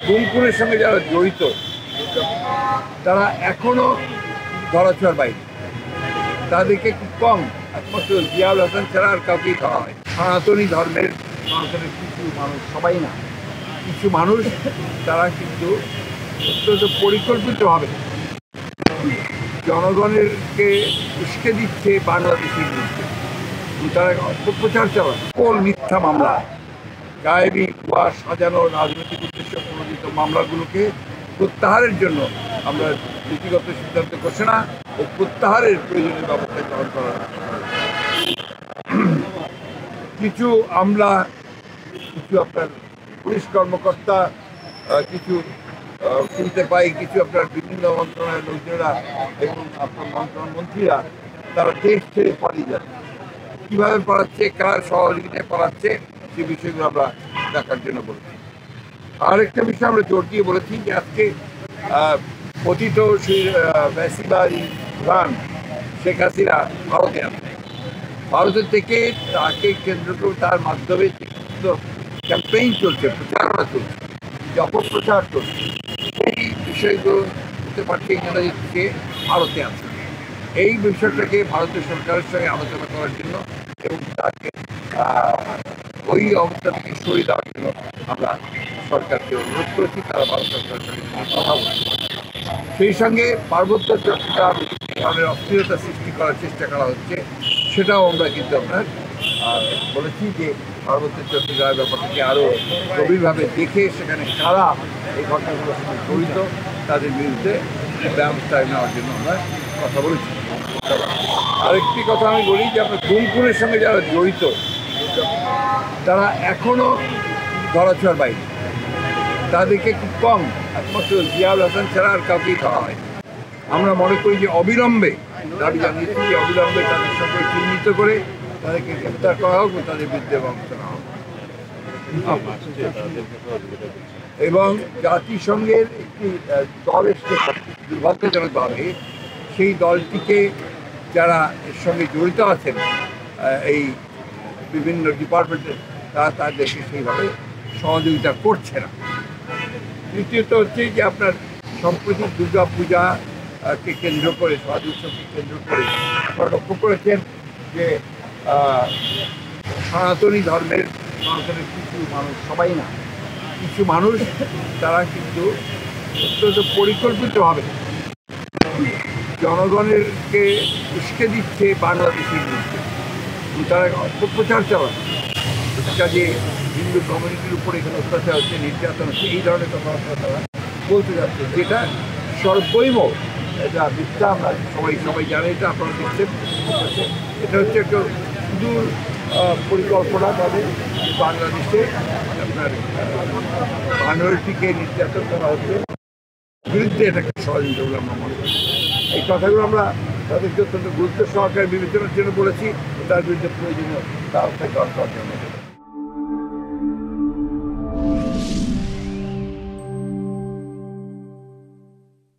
গুম-খুনের সঙ্গে যারা জড়িত তারা এখনো ধরাছোঁয়ার বাইরে। তাদেরকে খুব কম, একমাত্র জিয়াউল হাসান ছাড়া আর কাউকেই ধরা হয়। সনাতনী ধর্মের কিছু মানুষ, সবাই না, কিছু মানুষ তারা কিন্তু অত্যন্ত পরিকল্পিতভাবে জনগণেরকে উস্কে দিচ্ছে বাংলাদেশের বিরুদ্ধে। তারা অপপ্রচার চালায় সকল মিথ্যা মামলা, গায়েবী ভুয়া সাজানো রাজনৈতিক উদ্দেশ্য প্রণোদিত মামলাগুলোকে প্রত্যাহারের জন্য আমরা নীতিগত সিদ্ধান্ত ঘোষণা ও প্রত্যাহারের প্রয়োজনীয় ব্যবস্থা গ্রহণ করা। কিছু আমলা, কিছু আপনার পুলিশ কর্মকর্তা, কিছু শুনতে পাই কিছু আপনার বিভিন্ন মন্ত্রণালয়ের লোকজনেরা এবং আপনার মন্ত্রীরা তারা দেশ ছেড়ে পালিয়ে যাচ্ছে। কীভাবে পালাচ্ছে, কার সহযোগিতায় পালাচ্ছে, সে বিষয়গুলো আমরা দেখার জন্য বলেছি। আরেকটা বিষয় আমরা জোর দিয়ে বলেছি যে আজকে পতিত ফ্যাসিবাদী প্রধান শেখ হাসিনা ভারতে আসে। ভারতের থেকে তাকে কেন্দ্র করে তার মাধ্যমে ক্যাম্পেইন চলছে, প্রচারণা চলছে, যে অপপ্রচার চলছে, সেই বিষয়গুলো হতে পারছে ইংরেজিকে ভারতে আসে। এই বিষয়টাকে ভারতের সরকারের সঙ্গে আলোচনা করার জন্য এবং তাকে ওই অবস্থা থেকে সরিয়ে দেওয়ার জন্য আমরা সরকারকে অনুরোধ করেছি। তারা ভারত সরকারের সঙ্গে কথা বলছে। সেই সঙ্গে পার্বত্য চট্টগ্রাম ধরনের অস্থিরতা সৃষ্টি করার চেষ্টা করা হচ্ছে, সেটাও আমরা কিন্তু আপনার বলেছি যে পার্বত্য চট্টগ্রামের ব্যাপারটাকে আরও গভীরভাবে দেখে সেখানে কারা এই ঘটনাগুলোর সঙ্গে জড়িত তাদের বিরুদ্ধে ব্যবস্থা নেওয়ার জন্য আমরা কথা বলেছি। আরেকটি কথা আমি বলি যে আপনার গুম-খুনের সঙ্গে যারা জড়িত তারা এখনও ধরাছোঁয়ার বাইরে। তাদেরকে খুব কম, একমাত্র জিয়াউল হাসান ছাড়া আর কাউকেই ধরা হয়। আমরা মনে করি যে অবিলম্বে দাবি জানিয়েছি যে অবিলম্বে তাদের সঙ্গে চিহ্নিত করে তাদেরকে গ্রেপ্তার করা হোক ও তাদের বিরুদ্ধে ব্যবস্থা নেওয়া হোক। এবং জাতিসংঘের একটি দল এসছে দুর্ভাগ্যজনকভাবে, সেই দলটিকে যারা এর সঙ্গে জড়িত আছেন এই বিভিন্ন ডিপার্টমেন্টের, তারা তাদেরকে সেইভাবে সহযোগিতা করছে না। তৃতীয়ত হচ্ছে যে আপনার সম্প্রতি দুর্গা পূজাকে কেন্দ্র করে, স্বাদ উৎসবকে কেন্দ্র করে আপনারা লক্ষ্য করেছেন যে সনাতনী ধর্মের কিছু মানুষ, সবাই না, কিছু মানুষ তারা কিন্তু অত্যন্ত পরিকল্পিতভাবে জনগণেরকে উস্কে দিচ্ছে বাংলাদেশের বিরুদ্ধে। তারা অপপ্রচার চালায়, কাজে হিন্দু কমিউনিটির উপরে এখানে অত্যাচার হচ্ছে, নির্যাতন হচ্ছে, এই ধরনের কথাবার্তা তারা বলতে যাচ্ছে, যেটা সর্বৈব এটা মিথ্যা। আমরা সবাই জানে, এটা আপনারা দেখছেন। এটা হচ্ছে একটা সুদূর পরিকল্পনা তাদের বাংলাদেশে আপনার মাইনরিটিকে নির্যাতন করা হচ্ছে বিরুদ্ধে এটাকে ষড়যন্ত্র বলে আমরা মনে করি। এই কথাগুলো আমরা তাদেরকে অত্যন্ত গুরুত্ব সহকারে বিবেচনার জন্য বলেছি, তার বিরুদ্ধে প্রয়োজনীয় ব্যবস্থা গ্রহণ করার জন্য।